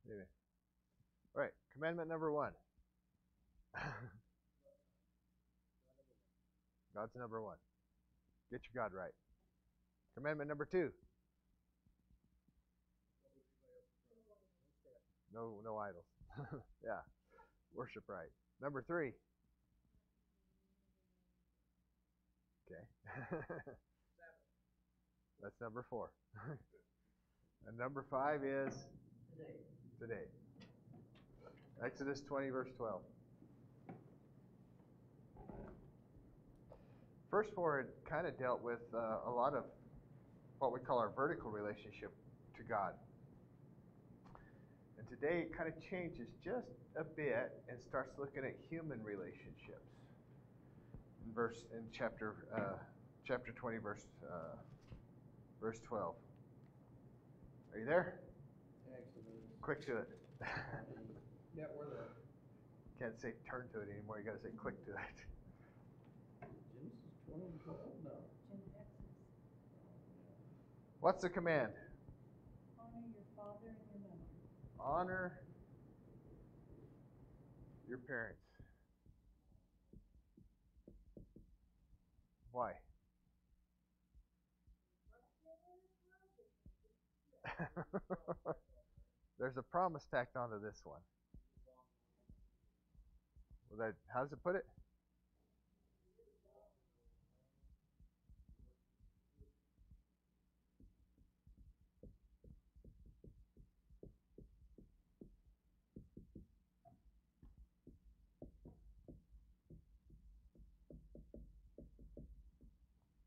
Amen. All right, commandment number 1. God's number 1. Get your God right. Commandment number 2. No idols. Yeah, worship right. Number 3. Okay. That's number 4. And number 5 is today. Exodus 20, verse 12. First 4 had kind of dealt with a lot of what we call our vertical relationship to God. And today it kind of changes just a bit and starts looking at human relationships. In chapter 20, verse 12. Are you there? Exodus. Quick to it. Yeah, we're there. Can't say turn to it anymore. You got to say click to it. Genesis 20 and 12? No. What's the command? Honor your father and your mother. Honor your parents. Why? There's a promise tacked onto this one. Well, how does it put it?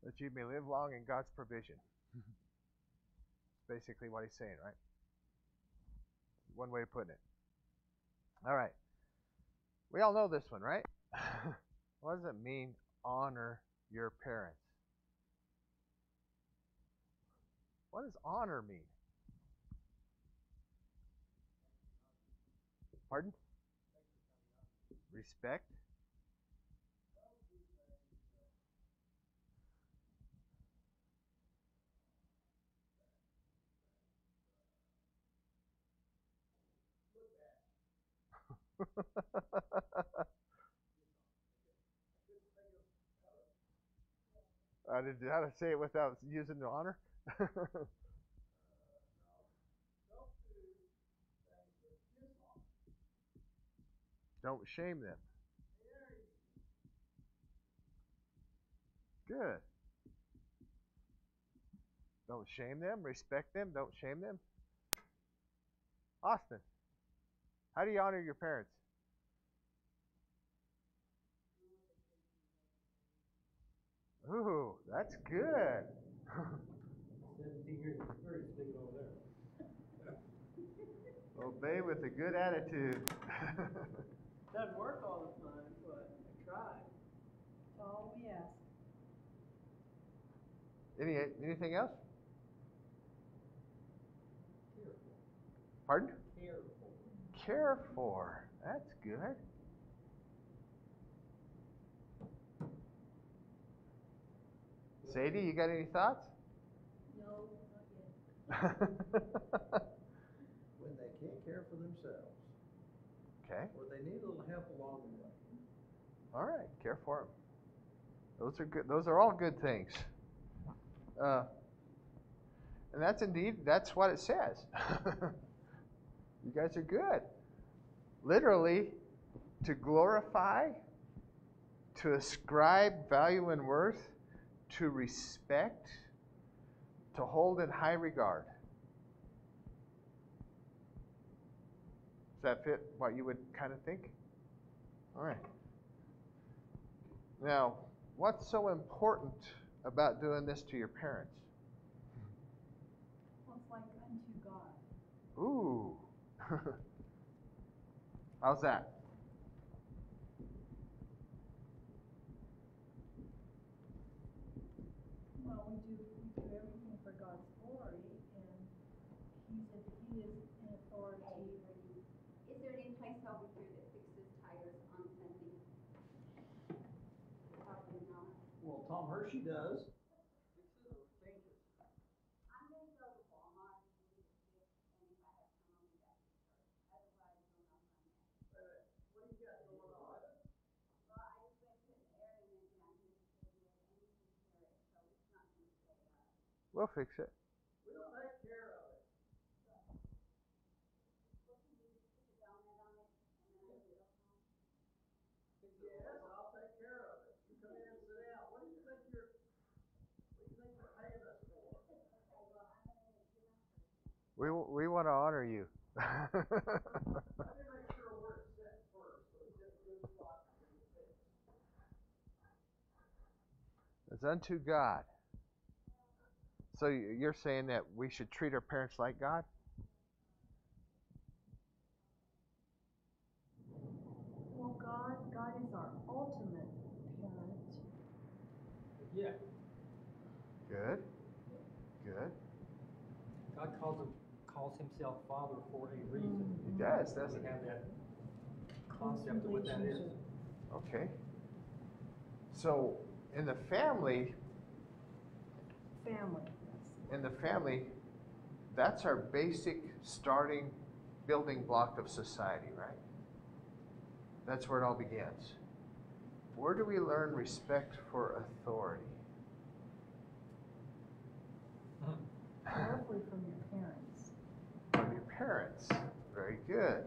That you may live long in God's provision. That's basically what he's saying, right? One way of putting it. All right. We all know this one, right? What does it mean, honor your parents? What does honor mean? Pardon? Respect? I didn't know how to say it without using the honor. Don't shame them. Good. Don't shame them. Respect them. Don't shame them. Austin, how do you honor your parents? Ooh, that's good. 17 years of experience thinking over there. Obey with a good attitude. Doesn't work all the time, but I try. That's all we ask. Anything else? Careful. Pardon? Careful. Care for. That's good. Sadie, you got any thoughts? No, not yet. When they can't care for themselves, Okay. or they need a little help along the way. All right. Care for them. Those are good. Those are all good things. And that's what it says. You guys are good. Literally, to glorify, to ascribe value and worth, to respect, to hold in high regard. Does that fit what you would kind of think? All right. Now, what's so important about doing this to your parents? Well, it's like unto God. Ooh. How's that? Well, we do everything for God's glory, and He is in authority. Is there any place over here that fixes tires on Sunday? Probably not. Well, Tom Hershey does. I'm going to go to Walmart and get it fixed, and if I have time, I'll be back to church. We'll fix it. We'll take care of it. Yes, I'll take care of it. You come in and sit down. What do you think you're paying us for? We want to honor you. Let me make sure where it's set first, so we get a good spot for you to fix. It's unto God. So you're saying that we should treat our parents like God? Well, God is our ultimate parent. Yeah, Good. Good. God calls himself Father for a reason. He does, doesn't We he? have that concept of what that is. Okay. So in the family, that's our basic starting building block of society, right? That's where it all begins. Where do we learn respect for authority? Hopefully from your parents. From your parents. Very good.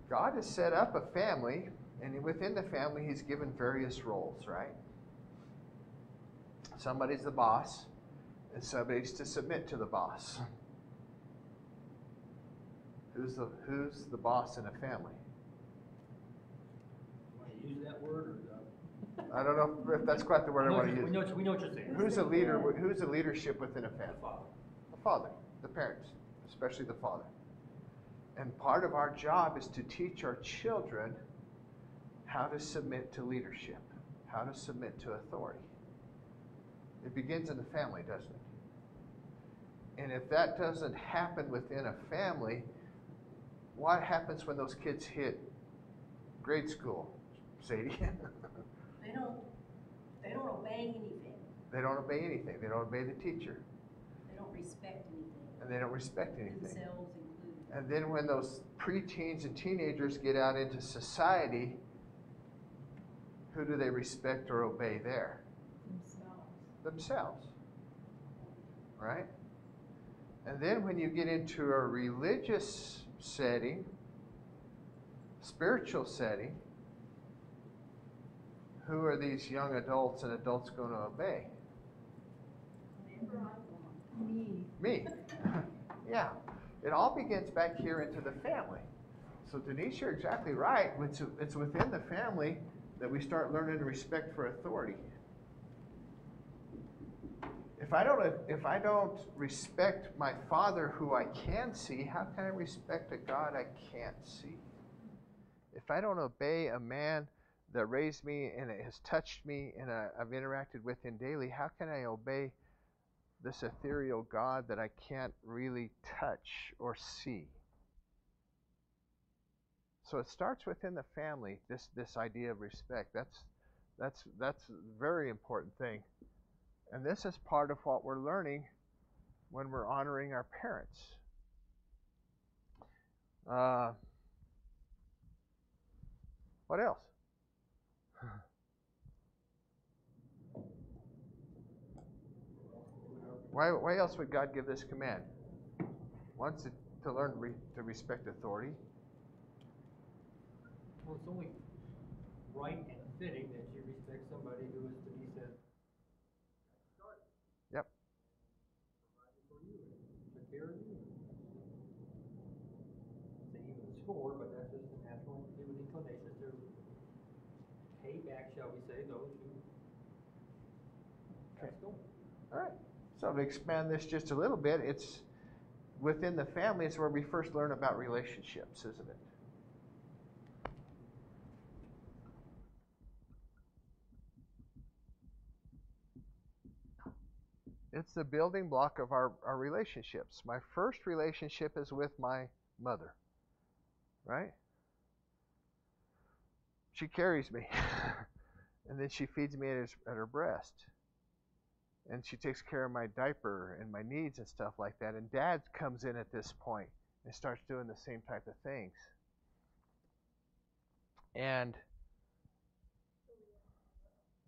God has set up a family, and within the family, He's given various roles, right? Somebody's the boss, and somebody's to submit to the boss. Who's the boss in a family? Want to use that word or? I don't know if that's quite the word I want to use. We know what you're saying. Who's a leader? Who's the leadership within a The family? Father. The father, the parents, especially the father. And part of our job is to teach our children how to submit to leadership, how to submit to authority. It begins in the family, doesn't it? And if that doesn't happen within a family, what happens when those kids hit grade school, Sadie? They don't obey anything. They don't obey anything. They don't obey the teacher. They don't respect anything. And they don't respect anything. Themselves included. And then when those preteens and teenagers get out into society, who do they respect or obey there? Themselves. Right? And then when you get into a religious setting, spiritual setting, who are these young adults and adults going to obey? Me. Yeah. It all begins back here into the family. So Denise, you're exactly right. It's within the family that we start learning respect for authority. If I don't respect my Father who I can see, how can I respect a God I can't see? If I don't obey a man that raised me and it has touched me and I've interacted with him daily, how can I obey this ethereal God that I can't really touch or see? So it starts within the family, this idea of respect. That's a very important thing. And this is part of what we're learning when we're honoring our parents. What else? Why else would God give this command? Once to learn to respect authority. Well, it's only right and fitting that you respect somebody who is to be said. Yep. Provided for you and took care of you. Say even score, but that's just a natural human inclination to pay back, shall we say, those who passed on. All right. So to expand this just a little bit, it's within the family is where we first learn about relationships, isn't it? It's the building block of our relationships. My first relationship is with my mother, right? She carries me, and then she feeds me at her breast. And she takes care of my diaper and my needs and stuff like that. And Dad comes in at this point and starts doing the same type of things. And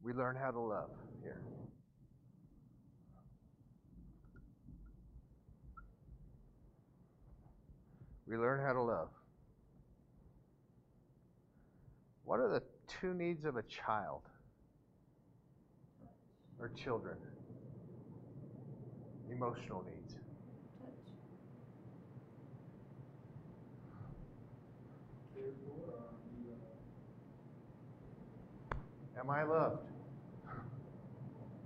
we learn how to love here. We learn how to love. What are the two needs of a child or children? Emotional needs. Cared for, or you, Am I loved?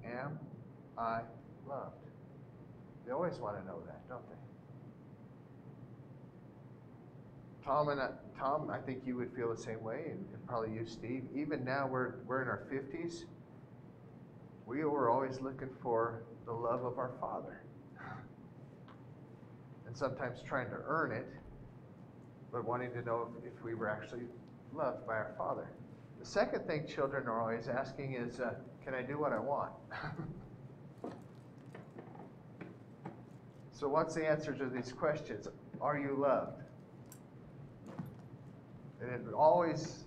Am I loved? They always want to know that, don't they? Tom, I think you would feel the same way, and probably you, Steve. Even now, we're in our 50s. We were always looking for the love of our Father, and sometimes trying to earn it, but wanting to know if we were actually loved by our Father. The second thing children are always asking is, can I do what I want? So what's the answer to these questions? Are you loved? And it always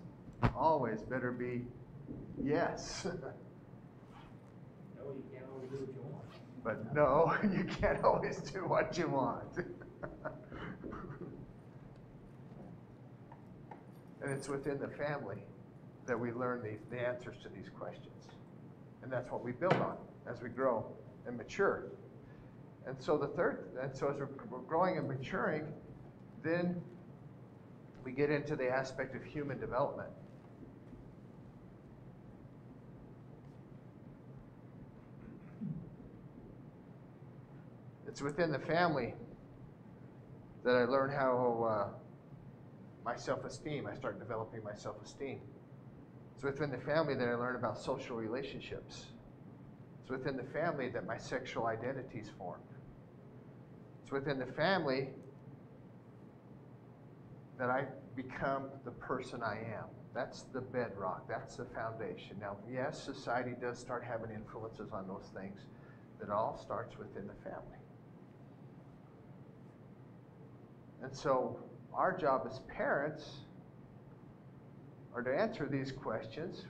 better be yes. no, you can't always do what you want. But no, you can't always do what you want. And it's within the family that we learn the answers to these questions. And that's what we build on as we grow and mature. And so as we're growing and maturing, then we get into the aspect of human development. It's within the family that I learn how my self-esteem, I start developing my self-esteem. It's within the family that I learn about social relationships. It's within the family that my sexual identity is formed. It's within the family that I become the person I am. That's the bedrock. That's the foundation. Now, yes, society does start having influences on those things, but it all starts within the family. And so our job as parents are to answer these questions.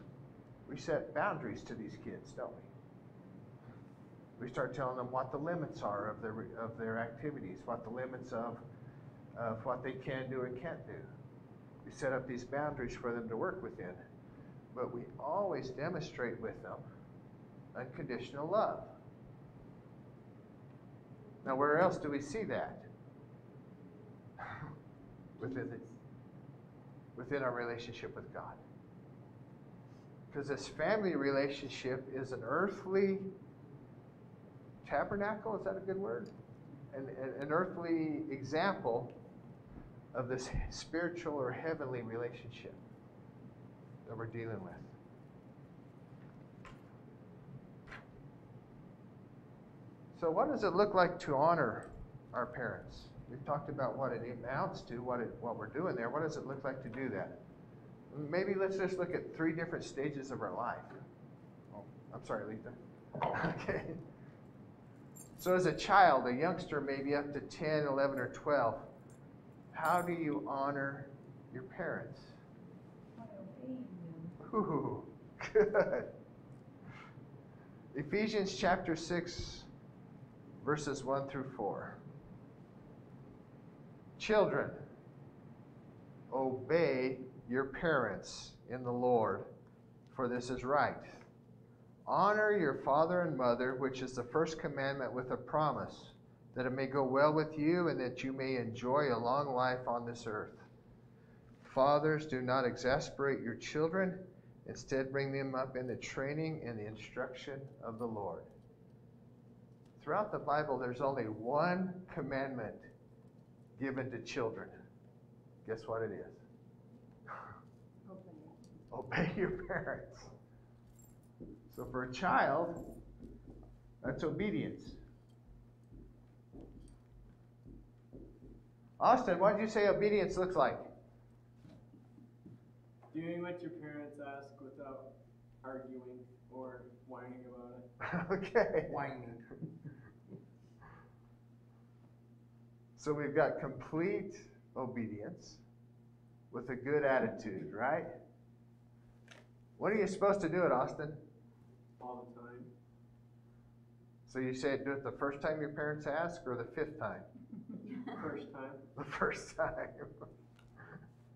We set boundaries to these kids, don't we? We start telling them what the limits are of their activities, what the limits of what they can do and can't do. We set up these boundaries for them to work within. But we always demonstrate with them unconditional love. Now, where else do we see that? Within our relationship with God. Because this family relationship is an earthly tabernacle, is that a good word? An earthly example of this spiritual or heavenly relationship that we're dealing with. So what does it look like to honor our parents? We've talked about what it amounts to, what we're doing there. What does it look like to do that? Maybe let's just look at 3 different stages of our life. Oh, I'm sorry, Letha. Okay. So as a child, a youngster, maybe up to 10, 11, or 12, how do you honor your parents? By obeying them. Ooh, good. Ephesians chapter 6, verses 1 through 4. Children, obey your parents in the Lord, for this is right. Honor your father and mother, which is the first commandment with a promise, that it may go well with you and that you may enjoy a long life on this earth. Fathers, do not exasperate your children. Instead, bring them up in the training and the instruction of the Lord. Throughout the Bible, there's only one commandment given to children. Guess what it is? Obey your parents. So for a child, that's obedience. Austin, what did you say obedience looks like? Doing what your parents ask without arguing or whining about it. Okay. Whining. So we've got complete obedience with a good attitude, right? When are you supposed to do it, Austin? All the time. So you say do it the first time your parents ask or the 5th time? First time. The first time.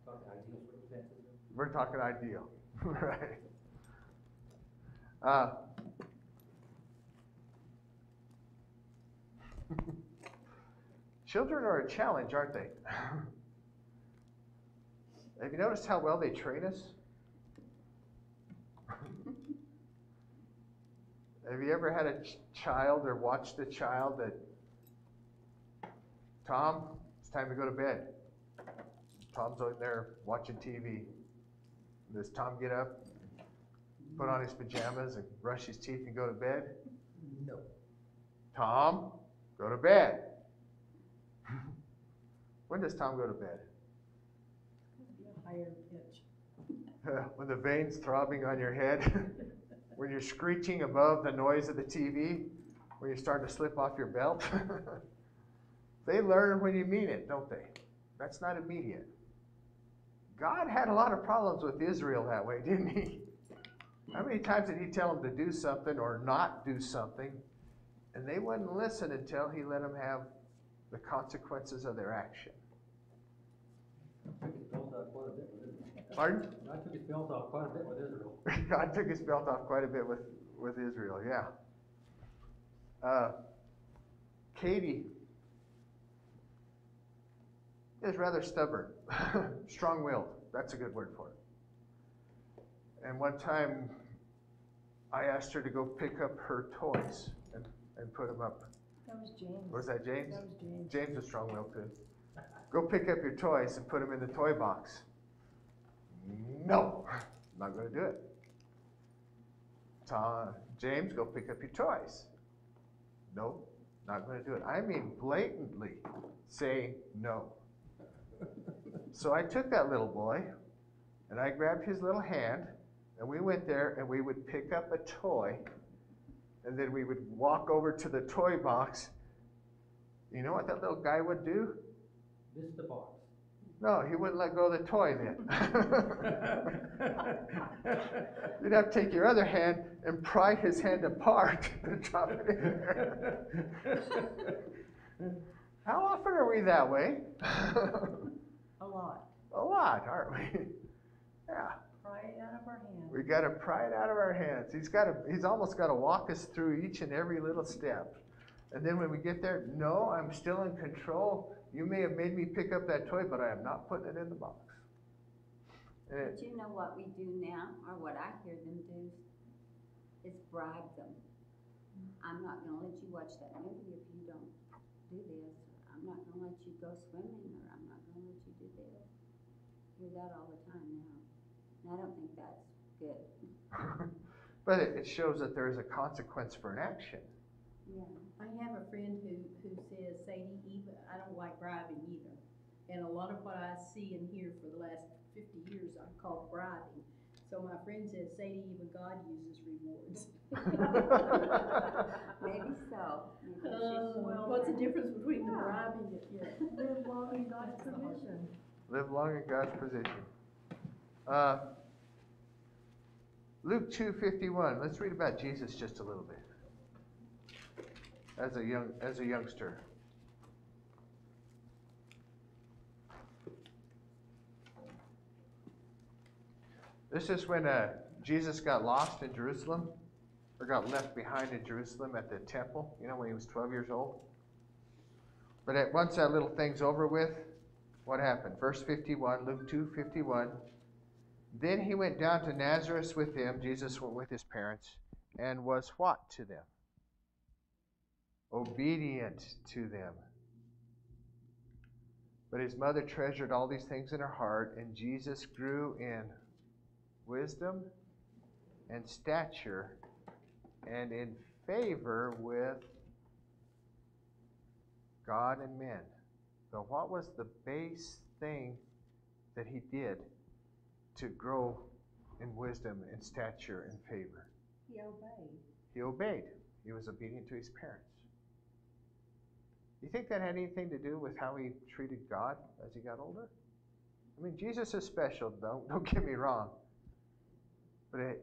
Talking ideal circumstances. We're talking ideal, right? Children are a challenge, aren't they? Have you noticed how well they train us? Have you ever had a child or watched a child that, Tom, it's time to go to bed. Tom's out there watching TV. Does Tom get up, put on his pajamas, and brush his teeth and go to bed? No. Tom, go to bed. When does Tom go to bed? Higher pitch. When the veins throbbing on your head, when you're screeching above the noise of the TV, when you're starting to slip off your belt. They learn when you mean it, don't they? That's not immediate. God had a lot of problems with Israel that way, didn't he? How many times did he tell them to do something or not do something, and they wouldn't listen until he let them have the consequences of their action? Took his belt off quite a bit with Israel. Pardon? God took his belt off quite a bit with Israel. God took his belt off quite a bit with Israel, yeah. Katie is rather stubborn, strong-willed. That's a good word for it. And one time, I asked her to go pick up her toys and put them up. That was James. Was that James? That was James. James is strong-willed too. Go pick up your toys and put them in the toy box. No, not going to do it. James, go pick up your toys. No, not going to do it. I mean, blatantly say no. So I took that little boy, and I grabbed his little hand, and we went there, and we would pick up a toy, and then we would walk over to the toy box. You know what that little guy would do? This is the box. No, he wouldn't let go of the toy then. You'd have to take your other hand and pry his hand apart and drop it in there. How often are we that way? A lot. A lot, aren't we? Yeah. Pry it out of our hands. We got to pry it out of our hands. He's almost got to walk us through each and every little step. And then when we get there, no, I'm still in control. You may have made me pick up that toy, but I am not putting it in the box. And But you know what we do now, or what I hear them do, is bribe them. I'm not gonna let you watch that movie if you don't do this. I'm not gonna let you go swimming, or I'm not gonna let you do this. Hear that all the time now. And I don't think that's good. but it shows that there is a consequence for an action. Yeah. I have a friend who says, Sadie, even, I don't like bribing either. And a lot of what I see and hear for the last 50 years I've called bribing. So my friend says, Sadie, even God uses rewards. Maybe so. Maybe she's Well, what's the difference between the bribing and, yeah. Live long in God's provision. Live long in God's position. Luke 2:51. Let's read about Jesus just a little bit. As a youngster. This is when Jesus got lost in Jerusalem, or got left behind in Jerusalem at the temple, when he was 12 years old. But once that little thing's over with, what happened? Verse 51, Luke 2:51. Then he went down to Nazareth with them, Jesus went with his parents, and was what to them? Obedient to them. But his mother treasured all these things in her heart, and Jesus grew in wisdom and stature and in favor with God and men. So what was the base thing that he did to grow in wisdom and stature and favor? He obeyed. He obeyed. He was obedient to his parents. Do you think that had anything to do with how he treated God as he got older? I mean, Jesus is special, don't get me wrong. But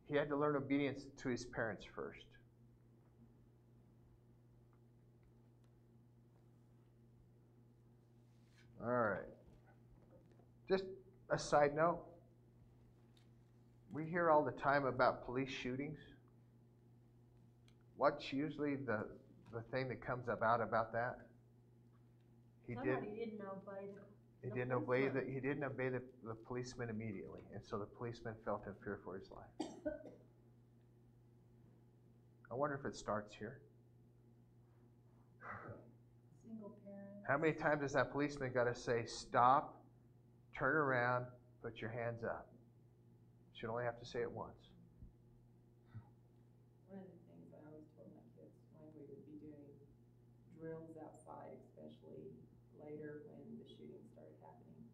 he had to learn obedience to his parents first. All right. Just a side note. We hear all the time about police shootings. What's usually the thing that comes about that? Somebody didn't obey He the didn't obey policeman. he didn't obey the policeman immediately, and so the policeman felt in fear for his life. I wonder if it starts here. Single parent. How many times has that policeman got to say, stop, turn around, put your hands up? Should only have to say it once. One of the things I always told my kids when we would be doing drills outside, especially later when the shooting started happening,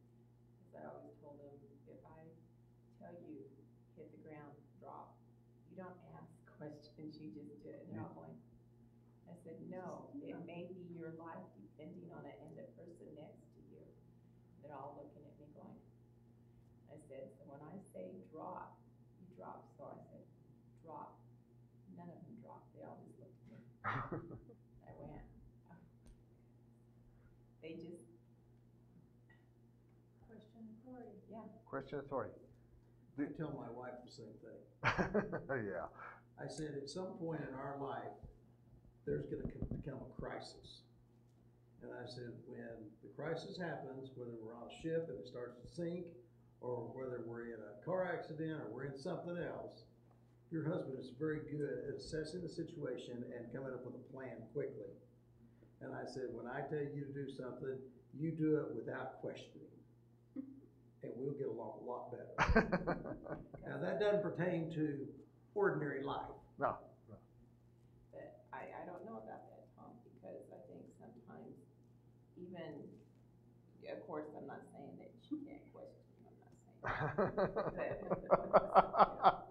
is I always told them, if I tell you hit the ground, drop, you don't ask questions, you just do it. And they're all going, I said, no, it may be your life depending on it and the person next to you. They're all looking at me going, I said, so when I say drop, you drop. So I said, drop. None of them dropped. They all just looked at me. I went, oh. They just, Question authority. yeah. Question authority. I tell my wife the same thing. Yeah. I said, at some point in our life, there's gonna become a crisis. And I said, when the crisis happens, whether we're on a ship and it starts to sink, or whether we're in a car accident, or we're in something else, your husband is very good at assessing the situation and coming up with a plan quickly. And I said, when I tell you to do something, you do it without questioning. And we'll get along a lot better. Now, that doesn't pertain to ordinary life. No. But I don't know about that, Tom, because I think sometimes even, of course, I'm not saying that you can't question, I'm not saying that.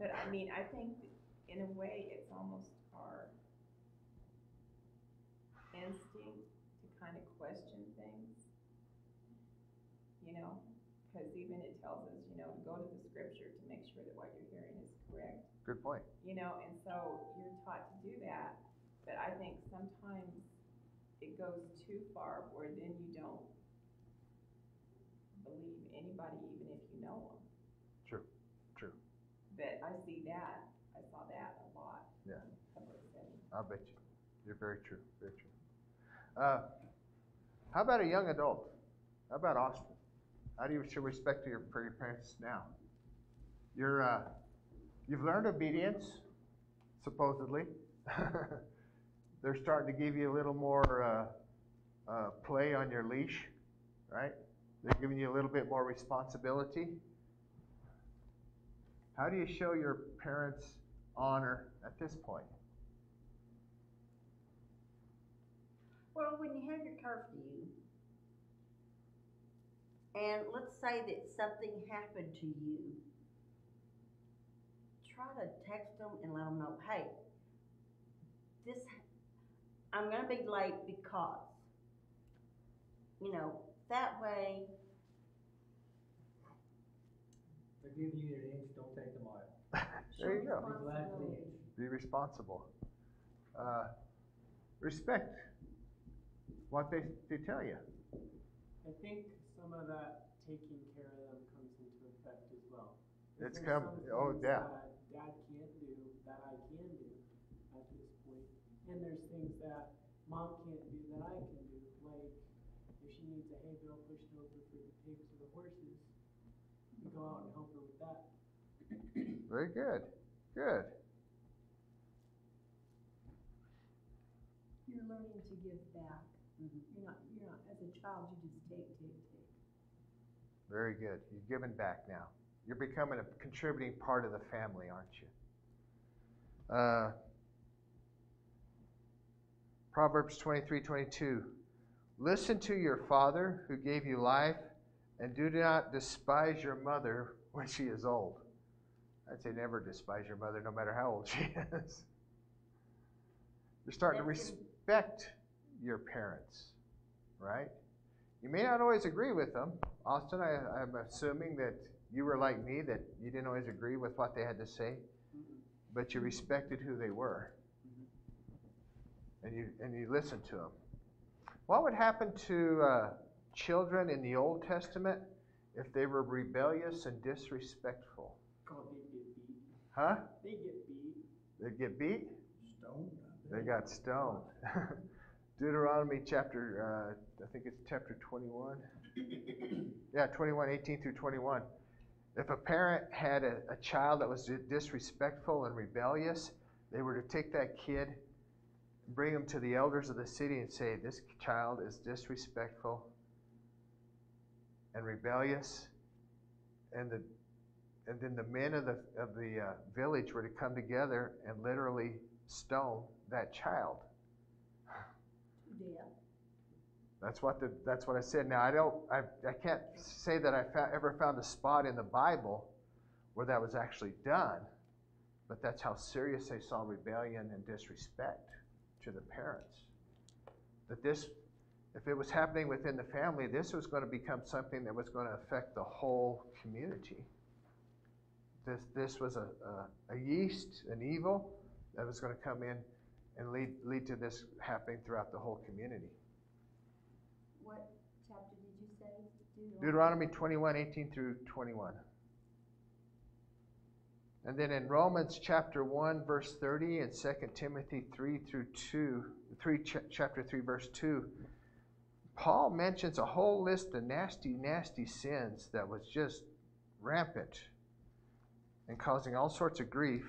But I mean, I think in a way, it's almost our instinct to kind of question things, you know? Because even it tells us, you know, to go to the scripture to make sure that what you're hearing is correct. Good point. You know, and so you're taught to do that, but I think sometimes it goes too far where then you don't believe anybody even if you know them. True. True. But I see that, I saw that a lot. Yeah. Of verse 7. I'll bet you. You're very true. Very true. How about a young adult? How about Austin? How do you show respect for your parents now? You've learned obedience, supposedly. They're starting to give you a little more play on your leash, right? They're giving you a little bit more responsibility. How do you show your parents honor at this point? Well, when you have your curfew, and let's say that something happened to you, try to text them and let them know, hey, I'm gonna be late because, you know, that way. They're giving you an inch, don't take the mile. There you go. Be glad for the inch. Be responsible. Respect what they tell you. I think some of that taking care of them comes into effect as well. It's There's come. some Oh, things yeah. that Dad can't do that I can do at this point. And there's things that Mom can't do that I can do. Like if she needs a hay bale pushed over for the pigs or the horses, we go out and help her with that. Very good. Good. You're learning to give back. You're not, as a child, you just take. Very good. You're giving back now. You're becoming a contributing part of the family, aren't you? Proverbs 23:22. Listen to your father who gave you life, and do not despise your mother when she is old. I'd say never despise your mother, no matter how old she is. You're starting to respect your parents, right? You may not always agree with them. Austin, I'm assuming that you were like me, that you didn't always agree with what they had to say, but you respected who they were, and you listened to them. What would happen to children in the Old Testament if they were rebellious and disrespectful. Oh, they get beat. Huh? They get beat. They get beat? Stone. They got stoned. Deuteronomy chapter, I think it's chapter 21. Yeah, 21, 18 through 21. If a parent had a child that was disrespectful and rebellious, they were to take that kid, bring him to the elders of the city and say, this child is disrespectful and rebellious. And then the men of the village were to come together and literally stone that child. Yeah. That's what I said. Now I can't say that I ever found a spot in the Bible where that was actually done, but that's how serious they saw rebellion and disrespect to the parents. That this, if it was happening within the family, this was going to become something that was going to affect the whole community. This was a yeast, an evil that was going to come in and lead to this happening throughout the whole community. What chapter did you say? Deuteronomy 21, 18 through 21. And then in Romans chapter 1, verse 30, and 2 Timothy 3 through 2, chapter 3, verse 2, Paul mentions a whole list of nasty, nasty sins that was just rampant and causing all sorts of grief.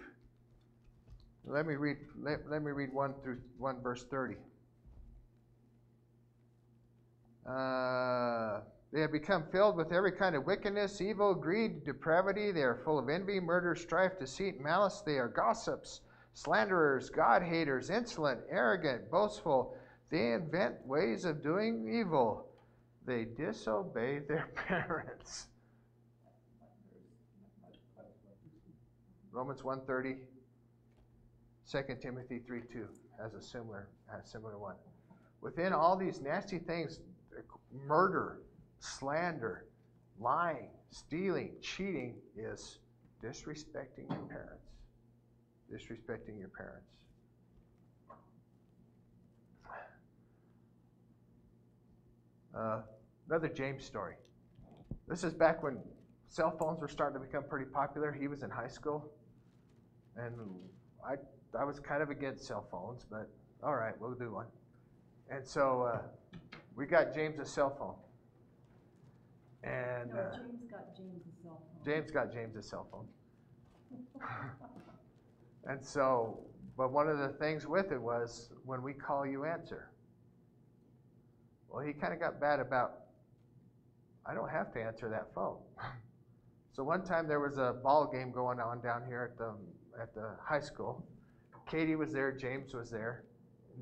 Let me read 1 verse 30. They have become filled with every kind of wickedness, evil, greed, depravity. They are full of envy, murder, strife, deceit, malice. They are gossips, slanderers, God-haters, insolent, arrogant, boastful. They invent ways of doing evil. They disobey their parents. Romans 1:30, 2 Timothy 3:2 has a similar one. Within all these nasty things, murder, slander, lying, stealing, cheating is disrespecting your parents. Disrespecting your parents. Another James story. This is back when cell phones were starting to become pretty popular. He was in high school, and I was kind of against cell phones, but all right, we'll do one. And so we got James a cell phone. And No, James got James' cell phone. James got James a cell phone. And so, but one of the things with it was, when we call, you answer. Well, he kind of got bad about, I don't have to answer that phone. So one time there was a ball game going on down here at the high school. Katie was there, James was there.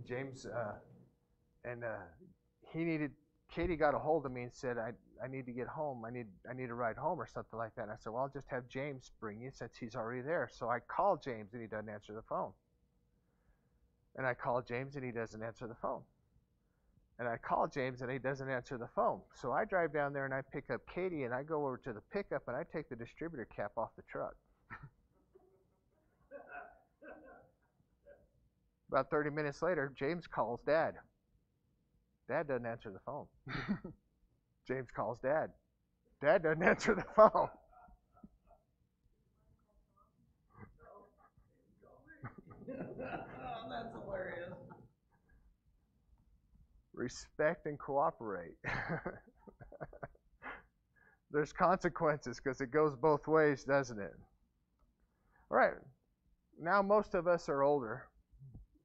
James, Katie got a hold of me and said, I need to get home. I need a ride home or something like that. And I said, well, I'll just have James bring you since he's already there. So I called James and he doesn't answer the phone. And I called James and he doesn't answer the phone. And I call James and he doesn't answer the phone. So I drive down there and I pick up Katie and I go over to the pickup and I take the distributor cap off the truck. About 30 minutes later, James calls Dad. Dad doesn't answer the phone. James calls Dad. Dad doesn't answer the phone. That's hilarious. Respect and cooperate. There's consequences because it goes both ways, doesn't it? All right. Now most of us are older.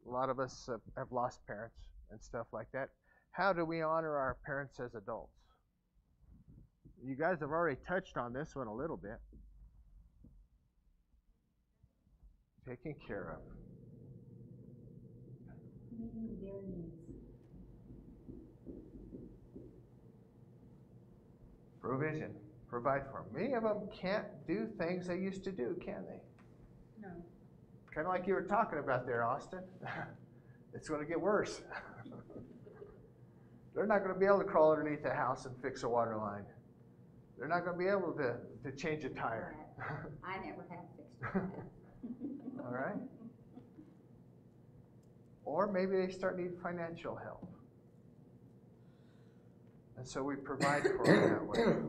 A lot of us have lost parents and stuff like that. How do we honor our parents as adults? You guys have already touched on this one a little bit. Taking care of. Meeting their needs. Provision. Provide for them. Many of them can't do things they used to do, can they? No. Kind of like you were talking about there, Austin. It's going to get worse. They're not going to be able to crawl underneath the house and fix a water line. They're not going to be able to change a tire. I never have fixed that. All right? Or maybe they start needing financial help. And so we provide for them that way.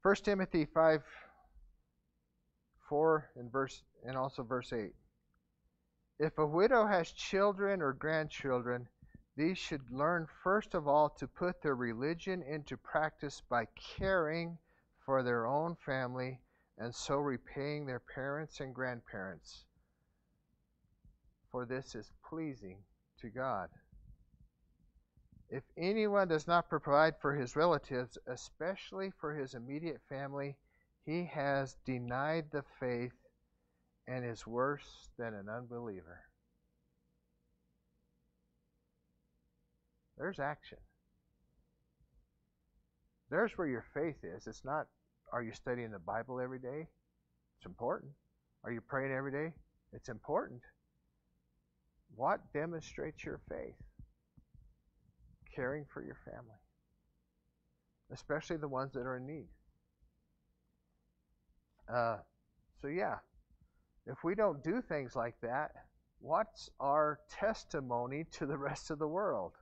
1 Timothy 5:4 and also verse 8. If a widow has children or grandchildren, these should learn first of all to put their religion into practice by caring for their own family and so repaying their parents and grandparents. For this is pleasing to God. If anyone does not provide for his relatives, especially for his immediate family, he has denied the faith and is worse than an unbeliever. There's action. There's where your faith is. It's not, are you studying the Bible every day? It's important. Are you praying every day? It's important. What demonstrates your faith? Caring for your family, especially the ones that are in need. So yeah, if we don't do things like that, what's our testimony to the rest of the world?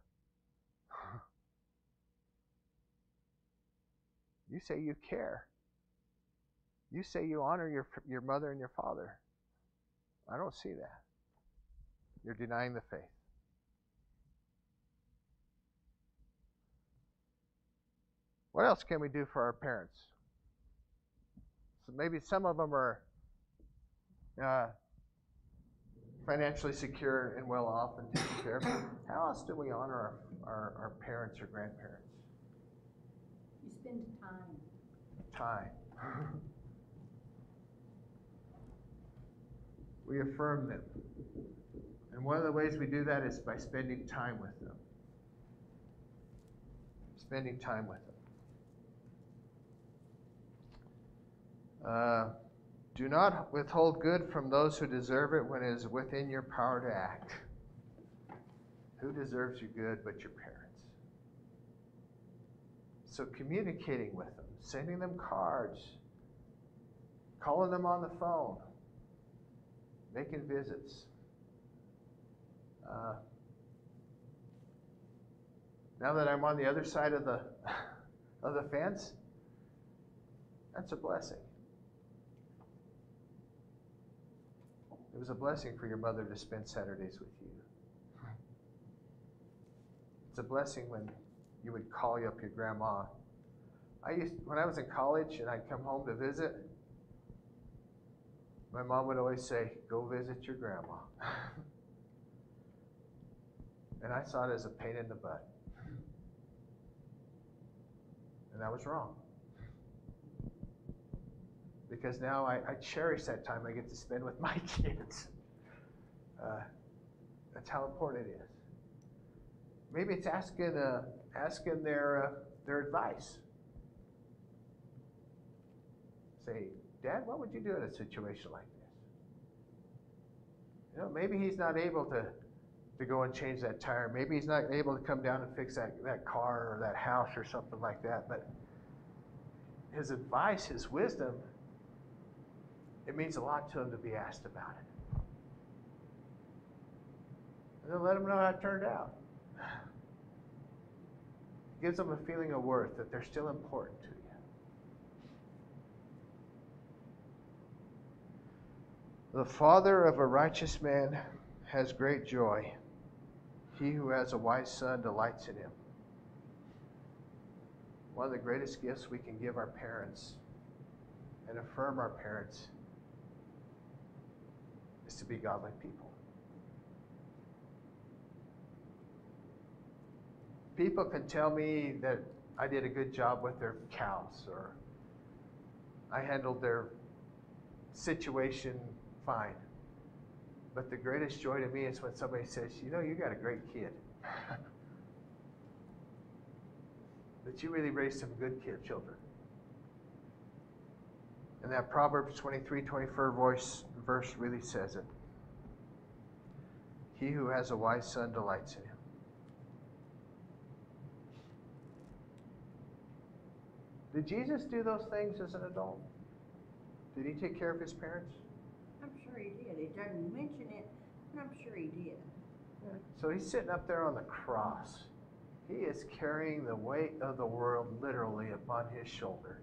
You say you care. You say you honor your mother and your father. I don't see that. You're denying the faith. What else can we do for our parents? So maybe some of them are financially secure and well off and taken care of. How else do we honor our parents or grandparents? You spend time. Time. We affirm them. And one of the ways we do that is by spending time with them. Spending time with them. Do not withhold good from those who deserve it when it is within your power to act. Who deserves your good but your parents? So communicating with them, sending them cards, calling them on the phone, making visits. Now that I'm on the other side of the fence, that's a blessing. It was a blessing for your mother to spend Saturdays with you. It's a blessing when you would call you up your grandma. When I was in college and I'd come home to visit, my mom would always say, "Go visit your grandma." And I saw it as a pain in the butt. And I was wrong. Because now I cherish that time I get to spend with my kids. That's how important it is. Maybe it's asking their advice. Say, "Dad, what would you do in a situation like this?" You know, maybe he's not able to go and change that tire. Maybe he's not able to come down and fix that car or that house or something like that. But his advice, his wisdom, it means a lot to him to be asked about it. And then let him know how it turned out. It gives them a feeling of worth, that they're still important to you. The father of a righteous man has great joy. He who has a wise son delights in him. One of the greatest gifts we can give our parents and affirm our parents is to be godly people. People can tell me that I did a good job with their cows, or I handled their situation fine. But the greatest joy to me is when somebody says, "You know, you got a great kid." That you really raised some good children. And that Proverbs 23:24 verse really says it. He who has a wise son delights in him. Did Jesus do those things as an adult? Did he take care of his parents? I'm sure he did. He doesn't mention it, but I'm sure he did. So he's sitting up there on the cross. He is carrying the weight of the world literally upon his shoulder.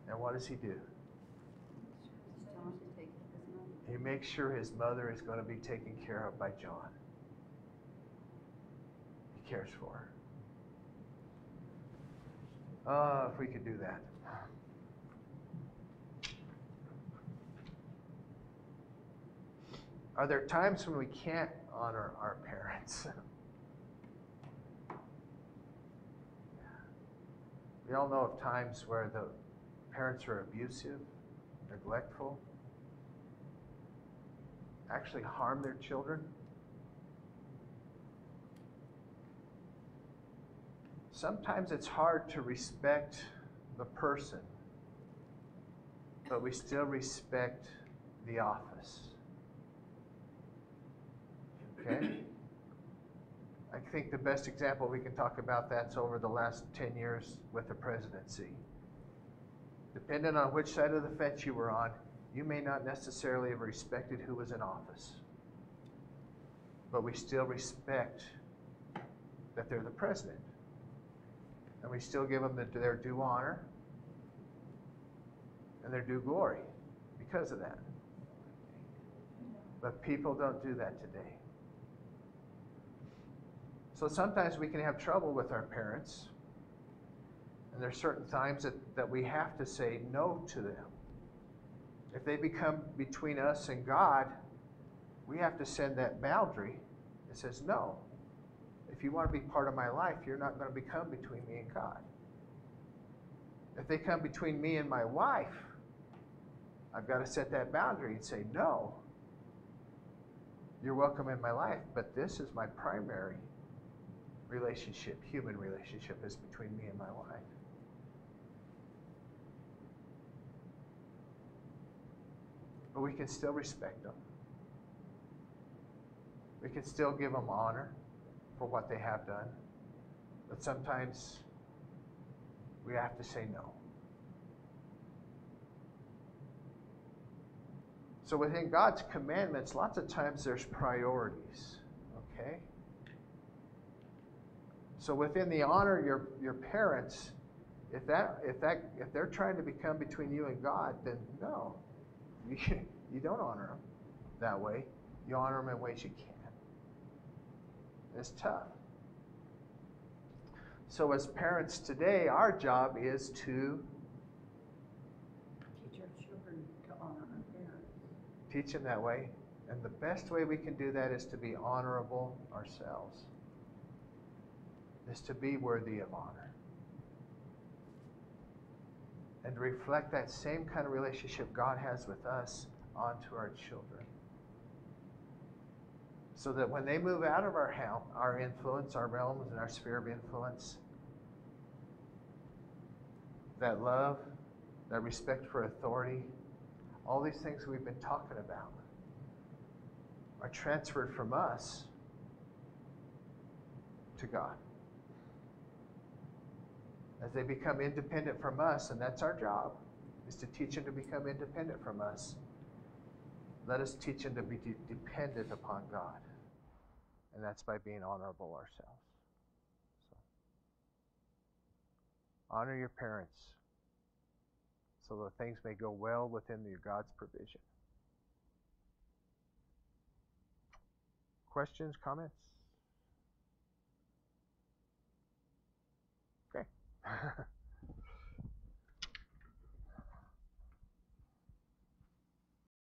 And what does he do? John to take care of his mother. He makes sure his mother is going to be taken care of by John. He cares for her. Oh, if we could do that. Are there times when we can't honor our parents? We all know of times where the parents are abusive, neglectful, actually harm their children. Sometimes it's hard to respect the person, but we still respect the office. Okay? I think the best example we can talk about that's over the last 10 years with the presidency. Depending on which side of the fence you were on, you may not necessarily have respected who was in office. But we still respect that they're the president. And we still give them their due honor and their due glory because of that. But people don't do that today. So sometimes we can have trouble with our parents, and there's certain times that we have to say no to them. If they become between us and God, we have to send that boundary that says, no, if you want to be part of my life, you're not going to become between me and God. If they come between me and my wife, I've got to set that boundary and say, no, you're welcome in my life, but this is my primary relationship, human relationship, is between me and my wife. But we can still respect them. We can still give them honor for what they have done. But sometimes we have to say no. So within God's commandments, lots of times there's priorities. Okay? So within the honor your parents, if they're trying to become between you and God, then no, you don't honor them that way. You honor them in ways you can. It's tough. So as parents today, our job is to Teach our children to honor our parents. teach them that way. And the best way we can do that is to be honorable ourselves. Is to be worthy of honor. And to reflect that same kind of relationship God has with us onto our children. So that when they move out of our influence, our realms, and our sphere of influence, that love, that respect for authority, all these things we've been talking about are transferred from us to God. As they become independent from us, and that's our job, is to teach them to become independent from us. Let us teach them to be dependent upon God. And that's by being honorable ourselves. So, honor your parents so that things may go well within your God's provision. Questions, comments? Okay.